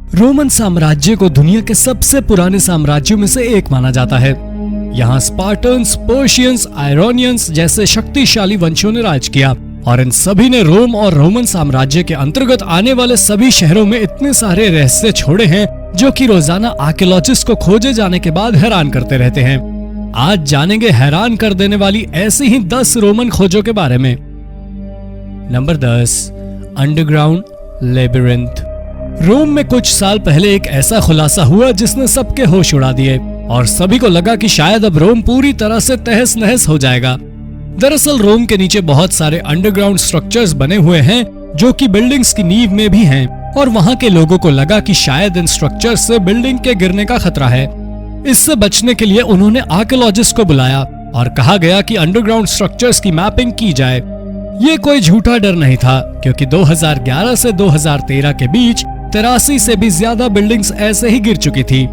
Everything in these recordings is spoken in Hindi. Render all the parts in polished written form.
रोमन साम्राज्य को दुनिया के सबसे पुराने साम्राज्यों में से एक माना जाता है। यहाँ स्पार्टन्स, पर्शियंस, आयरोनियंस जैसे शक्तिशाली वंशों ने राज किया और इन सभी ने रोम और रोमन साम्राज्य के अंतर्गत आने वाले सभी शहरों में इतने सारे रहस्य छोड़े हैं जो कि रोजाना आर्कियोलॉजिस्ट को खोजे जाने के बाद हैरान करते रहते हैं। आज जानेंगे हैरान कर देने वाली ऐसी ही 10 रोमन खोजों के बारे में। Number 10, underground labyrinth. रोम में कुछ साल पहले एक ऐसा खुलासा हुआ जिसने सबके होश उड़ा दिए और सभी को लगा कि शायद अब रोम पूरी तरह से तहस नहस हो जाएगा। दरअसल रोम के नीचे बहुत सारे अंडरग्राउंड स्ट्रक्चर्स बने हुए हैं जो कि बिल्डिंग्स की नींव में भी हैं और वहां के लोगों को लगा कि शायद इन स्ट्रक्चर्स से बिल्डिंग के गिरने का खतरा है। इससे बचने के लिए उन्होंने आर्कियोलॉजिस्ट को बुलाया और कहा गया कि अंडरग्राउंड स्ट्रक्चर्स की मैपिंग की जाए। ये कोई झूठा डर नहीं था क्योंकि 2011 से 2013 के बीच 83 से भी ज्यादा बिल्डिंग्स ऐसे ही गिर चुकी थी।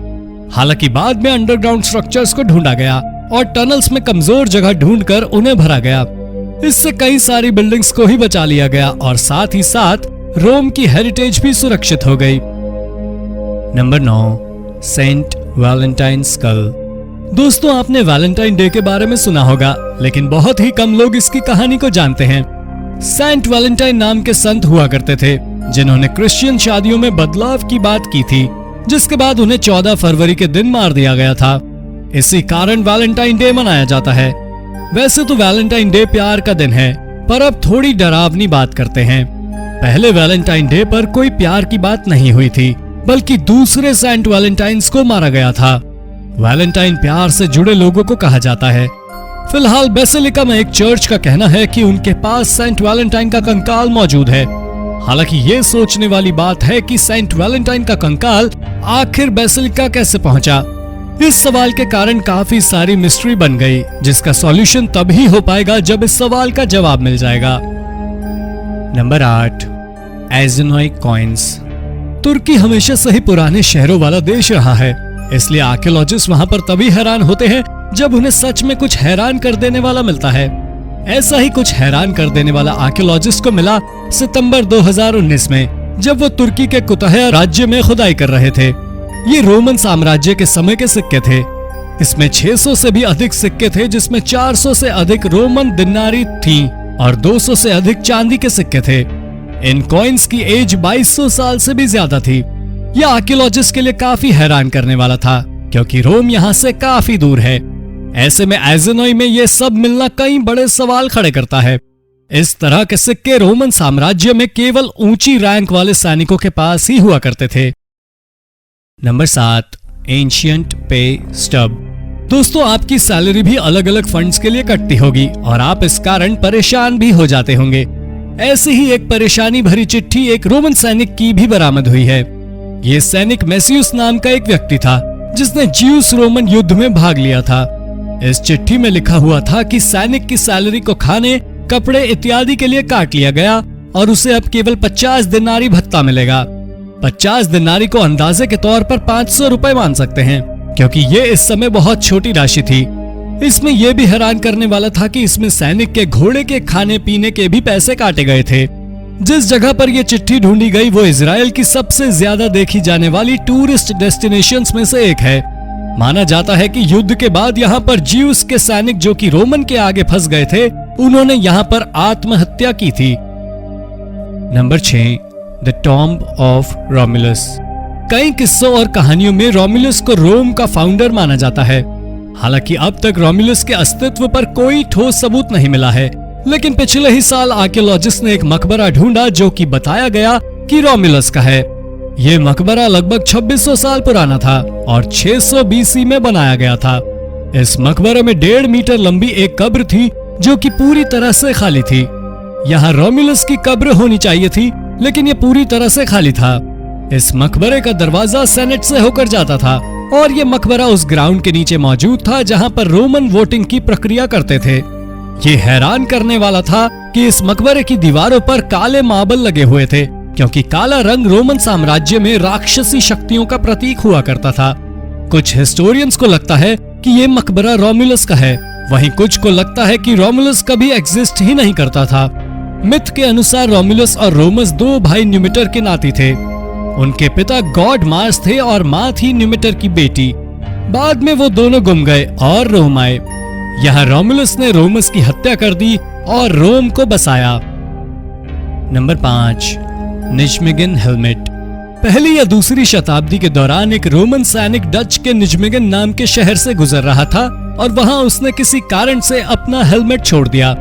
हालांकि बाद में अंडरग्राउंड स्ट्रक्चर्स को ढूंढा गया और टनल्स में कमजोर जगह ढूंढकर उन्हें भरा गया। इससे कई सारी बिल्डिंग्स को ही बचा लिया गया और साथ ही साथ रोम की हेरिटेज भी सुरक्षित हो गई। Number 9, saint Valentine skull. दोस्तों, आपने वैलेंटाइन डे के बारे में सुना होगा, लेकिन बहुत ही कम लोग इसकी कहानी को जानते हैं। सेंट वैलेंटाइन नाम के संत हुआ करते थे जिन्होंने क्रिश्चियन शादियों में बदलाव की बात की थी, जिसके बाद उन्हें 14 फरवरी के दिन मार दिया गया था। इसी कारण वैलेंटाइन डे मनाया जाता है। वैसे तो वैलेंटाइन डे प्यार का दिन है, पर अब थोड़ी डरावनी बात करते हैं। पहले वैलेंटाइन डे पर कोई प्यार की बात नहीं हुई थी, बल्कि दूसरे सेंट वैलेंटाइन्स को मारा गया था। वैलेंटाइन प्यार से जुड़े लोगों को कहा जाता है। फिलहाल बेसिलिका में एक चर्च का कहना है कि उनके पास सेंट वैलेंटाइन का कंकाल मौजूद है। हालांकि ये सोचने वाली बात है कि सेंट वैलेंटाइन का कंकाल आखिर बेसिलिका कैसे पहुंचा। इस सवाल के कारण काफी सारी मिस्ट्री बन गई, जिसका सॉल्यूशन तभी हो पाएगा जब इस सवाल का जवाब मिल जाएगा। Number 8, एज़ेनोई coins. तुर्की हमेशा से ही पुराने शहरों वाला देश रहा है, इसलिए आर्कियोलॉजिस्ट वहां पर तभी हैरान होते हैं जब उन्हें सच में कुछ हैरान कर देने वाला मिलता है। ऐसा ही कुछ हैरान कर देने वाला आर्कियोलॉजिस्ट को मिला सितंबर 2019 में, जब वो तुर्की के कुतह राज्य में खुदाई कर रहे थे। ये रोमन साम्राज्य के समय के सिक्के थे। इसमें 600 से भी अधिक सिक्के थे, जिसमें 400 से अधिक रोमन दिनारी थी और 200 से अधिक चांदी के सिक्के थे। इन कॉइन्स की एज 2200 साल से भी ज्यादा थी। यह आर्कियोलॉजिस्ट के लिए काफी हैरान करने वाला था, क्योंकि रोम यहाँ से काफी दूर है। ऐसे में एज़ेनोई में ये सब मिलना कई बड़े सवाल खड़े करता है। इस तरह के सिक्के रोमन साम्राज्य में केवल ऊंची रैंक वाले सैनिकों के पास ही हुआ करते थे। Number 7, ancient pay stub. दोस्तों, आपकी सैलरी भी अलग अलग फंड्स के लिए कटती होगी और आप इस कारण परेशान भी हो जाते होंगे। ऐसी ही एक परेशानी भरी चिट्ठी एक रोमन सैनिक की भी बरामद हुई है। ये सैनिक मेसियुस नाम का एक व्यक्ति था जिसने ज्यूस रोमन युद्ध में भाग लिया था। इस चिट्ठी में लिखा हुआ था कि सैनिक की सैलरी को खाने, कपड़े इत्यादि के लिए काट लिया गया और उसे अब केवल 50 दिनारी भत्ता मिलेगा। 50 दिनारी को अंदाजे के तौर पर 500 रुपए मान सकते हैं, क्योंकि ये इस समय बहुत छोटी राशि थी। इसमें यह भी हैरान करने वाला था कि इसमें सैनिक के घोड़े के खाने पीने के भी पैसे काटे गए थे। जिस जगह पर यह चिट्ठी ढूंढी गई वो इजराइल की सबसे ज्यादा देखी जाने वाली टूरिस्ट डेस्टिनेशंस में से एक है। माना जाता है कि युद्ध के बाद यहाँ पर ज्यूस के सैनिक जो कि रोमन के आगे फंस गए थे, उन्होंने यहाँ पर आत्महत्या की थी। Number 6, the tomb of Romulus. कई किस्सों और कहानियों में रोमुलस को रोम का फाउंडर माना जाता है। हालांकि अब तक रोमुलस के अस्तित्व पर कोई ठोस सबूत नहीं मिला है, लेकिन पिछले ही साल आर्कियोलॉजिस्ट ने एक मकबरा ढूंढा जो कि बताया गया कि रोमुलस का है। ये मकबरा लगभग 2600 साल पुराना था और 600 BC में बनाया गया था। इस मकबरे में 1.5 मीटर लंबी एक कब्र थी जो कि पूरी तरह से खाली थी। यहाँ रोमुलस की कब्र होनी चाहिए थी, लेकिन ये पूरी तरह से खाली था। इस मकबरे का दरवाजा सेनेट से होकर जाता था और ये मकबरा उस ग्राउंड के नीचे मौजूद था जहाँ पर रोमन वोटिंग की प्रक्रिया करते थे। ये हैरान करने वाला था कि इस मकबरे की दीवारों पर काले मार्बल लगे हुए थे, क्योंकि काला रंग रोमन साम्राज्य में राक्षसी शक्तियों का प्रतीक हुआ करता था। कुछ हिस्टोरियंस को लगता है कि ये मकबरा रोमुलस का है, वहीं कुछ को लगता है कि रोमुलस कभी एग्जिस्ट ही नहीं करता था। मिथ के अनुसार रोमुलस और रोमस 2 भाई न्यूमिटर के नाती थे। उनके पिता गॉड मार्स थे और माँ थी न्यूमिटर की बेटी। बाद में वो दोनों गुम गए और रोम आए। यहाँ रोमुलस ने रोमस की हत्या कर दी और रोम को बसाया। Number 5, Nijmegen helmet. पहली या दूसरी शताब्दी के दौरान एक रोमन सैनिक डच के निजमेगन नाम के शहर से गुजर रहा था और वहां उसने किसी कारण से अपना हेलमेट छोड़ दिया।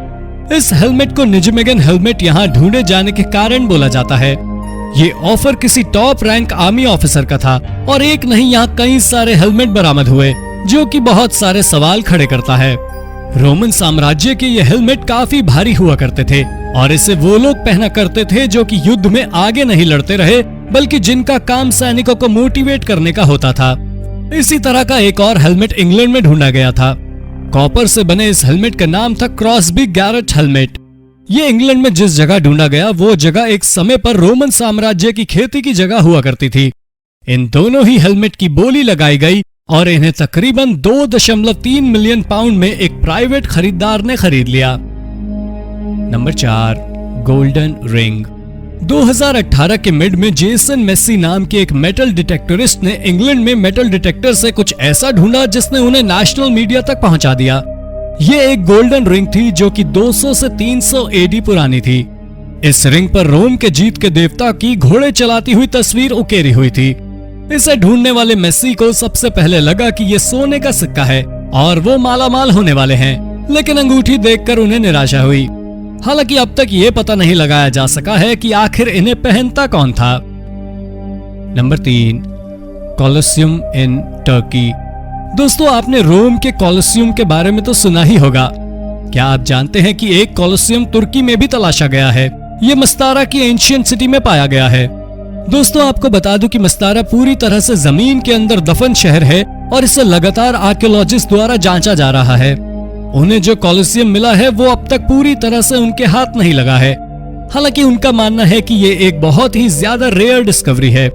इस हेलमेट को निजमेगन हेलमेट यहाँ ढूंढे जाने के कारण बोला जाता है। ये ऑफर किसी टॉप रैंक आर्मी ऑफिसर का था और एक नहीं यहाँ कई सारे हेलमेट बरामद हुए, जो कि बहुत सारे सवाल खड़े करता है। रोमन साम्राज्य के ये हेलमेट काफी भारी हुआ करते थे और इसे वो लोग पहना करते थे जो कि युद्ध में आगे नहीं लड़ते रहे, बल्कि जिनका काम सैनिकों को मोटिवेट करने का होता था। इसी तरह का एक और हेलमेट इंग्लैंड में ढूंढा गया था। कॉपर से बने इस हेलमेट का नाम था क्रॉसबी गैरेट हेलमेट। ये इंग्लैंड में जिस जगह ढूंढा गया वो जगह एक समय पर रोमन साम्राज्य की खेती की जगह हुआ करती थी। इन दोनों ही हेलमेट की बोली लगाई गई और इन्हें तकरीबन 2.3 मिलियन पाउंड में एक प्राइवेट खरीदार ने खरीद लिया। Number 4, golden ring. 2018 के मिड में जेसन मेस्सी नाम के एक मेटल डिटेक्टरिस्ट ने इंग्लैंड में मेटल डिटेक्टर से कुछ ऐसा ढूंढा जिसने उन्हें नेशनल मीडिया तक पहुंचा दिया। ये एक गोल्डन रिंग थी जो कि 200 से 300 एडी पुरानी थी। इस रिंग पर रोम के जीत के देवता की घोड़े चलाती हुई तस्वीर उकेरी हुई थी। इसे ढूंढने वाले मेस्सी को सबसे पहले लगा कि ये सोने का सिक्का है और वो मालामाल होने वाले हैं, लेकिन अंगूठी देखकर उन्हें निराशा हुई। हालांकि अब तक ये पता नहीं लगाया जा सका है कि आखिर इन्हें पहनता कौन था। Number 3, Colosseum in Turkey. दोस्तों, आपने रोम के कोलोसियम के बारे में तो सुना ही होगा। क्या आप जानते हैं कि एक कोलोसियम तुर्की में भी तलाशा गया है? ये मस्तारा की एंशियंट सिटी में पाया गया है। दोस्तों, आपको बता दूं कि मस्तारा पूरी तरह से जमीन के अंदर दफन शहर है और इसे लगातार आर्कियोलॉजिस्ट द्वारा जांचा जा रहा है। उन्हें जो कोलोसियम मिला है वो अब तक पूरी तरह से उनके हाथ नहीं लगा है। हालांकि उनका मानना है कि ये एक बहुत ही ज्यादा रेयर डिस्कवरी है।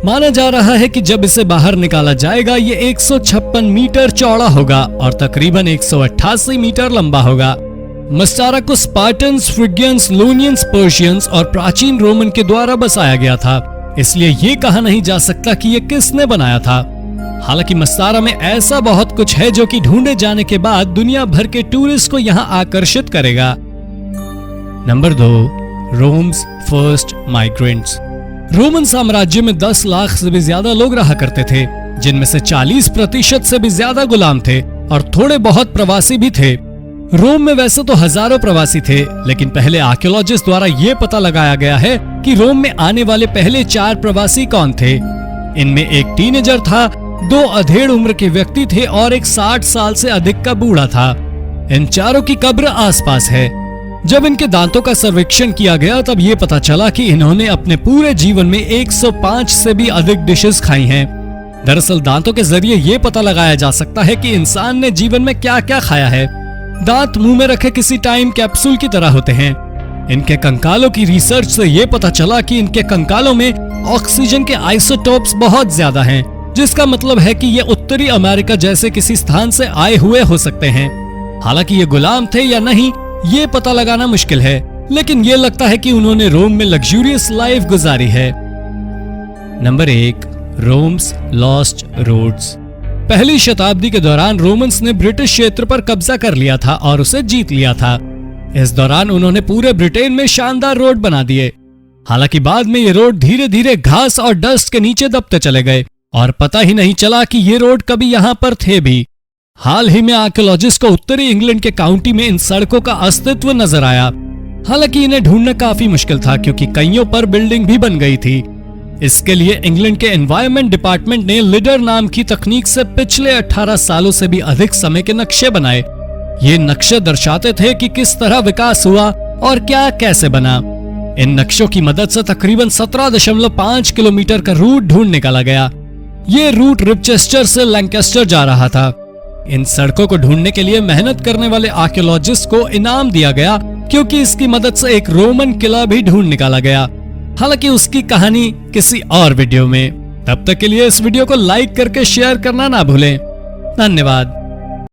माना जा रहा है कि जब इसे बाहर निकाला जाएगा ये 156 मीटर चौड़ा होगा और तकरीबन 188 मीटर लंबा होगा। मस्तारा को स्पार्टन्स, फ्रिगियंस, लूनियंस, पर्शियंस और प्राचीन रोमन के द्वारा बसाया गया था, इसलिए ये कहा नहीं जा सकता कि ये किसने बनाया था। हालांकि मस्तारा में ऐसा बहुत कुछ है जो कि ढूंढे जाने के बाद दुनिया भर के टूरिस्ट को यहाँ आकर्षित करेगा। Number 2, roams first migrants. Roman साम्राज्य में 10 लाख से भी ज्यादा लोग रहा करते थे, जिनमें से 40% से भी ज्यादा गुलाम थे और थोड़े बहुत प्रवासी भी थे। रोम में वैसे तो हजारों प्रवासी थे, लेकिन पहले आर्कियोलॉजिस्ट द्वारा यह पता लगाया गया है कि रोम में आने वाले पहले 4 प्रवासी कौन थे। इनमें एक टीनेजर था, 2 अधेड़ उम्र के व्यक्ति थे और एक 60 साल से अधिक का बूढ़ा था। इन चारों की कब्र आसपास है। जब इनके दांतों का सर्वेक्षण किया गया तब ये पता चला कि इन्होंने अपने पूरे जीवन में 105 से भी अधिक डिशेस खाई हैं। दरअसल दांतों के जरिए ये पता लगाया जा सकता है कि इंसान ने जीवन में क्या क्या खाया है। दांत मुंह में रखे किसी टाइम कैप्सूल की तरह होते हैं। इनके कंकालों की रिसर्च से ये पता चला कि इनके कंकालों में ऑक्सीजन के आइसोटोप्स बहुत ज्यादा हैं, जिसका मतलब है कि ये उत्तरी अमेरिका जैसे किसी स्थान से आए हुए हो सकते हैं। हालांकि ये गुलाम थे या नहीं ये पता लगाना मुश्किल है, लेकिन ये लगता है कि उन्होंने रोम में लग्जूरियस लाइफ गुजारी है। Number 1, Rome's lost roads. पहली शताब्दी के दौरान रोमन्स ने ब्रिटिश क्षेत्र पर कब्जा कर लिया था और उसे जीत लिया था। इस दौरान उन्होंने पूरे ब्रिटेन में शानदार रोड बना दिए। हालांकि बाद में ये रोड धीरे धीरे घास और डस्ट के नीचे दबते चले गए और पता ही नहीं चला कि ये रोड कभी यहाँ पर थे भी। हाल ही में आर्कियोलॉजिस्ट को उत्तरी इंग्लैंड के काउंटी में इन सड़कों का अस्तित्व नजर आया। हालांकि इन्हें ढूंढना काफी मुश्किल था क्योंकि कईयों पर बिल्डिंग भी बन गई थी। इसके लिए इंग्लैंड के एनवायरनमेंट डिपार्टमेंट ने लिडर नाम की तकनीक से पिछले 18 सालों से भी अधिक समय के नक्शे बनाए। ये नक्शे दर्शाते थे कि किस तरह विकास हुआ और क्या कैसे बना। इन नक्शों की मदद से तकरीबन 17.5 किलोमीटर का रूट ढूंढ निकाला गया। ये रूट रिपचेस्टर से लैंकेस्टर जा रहा था। इन सड़कों को ढूंढने के लिए मेहनत करने वाले आर्कियोलॉजिस्ट को इनाम दिया गया क्योंकि इसकी मदद से एक रोमन किला भी ढूंढ निकाला गया। हालांकि उसकी कहानी किसी और वीडियो में। तब तक के लिए इस वीडियो को लाइक करके शेयर करना ना भूलें। धन्यवाद।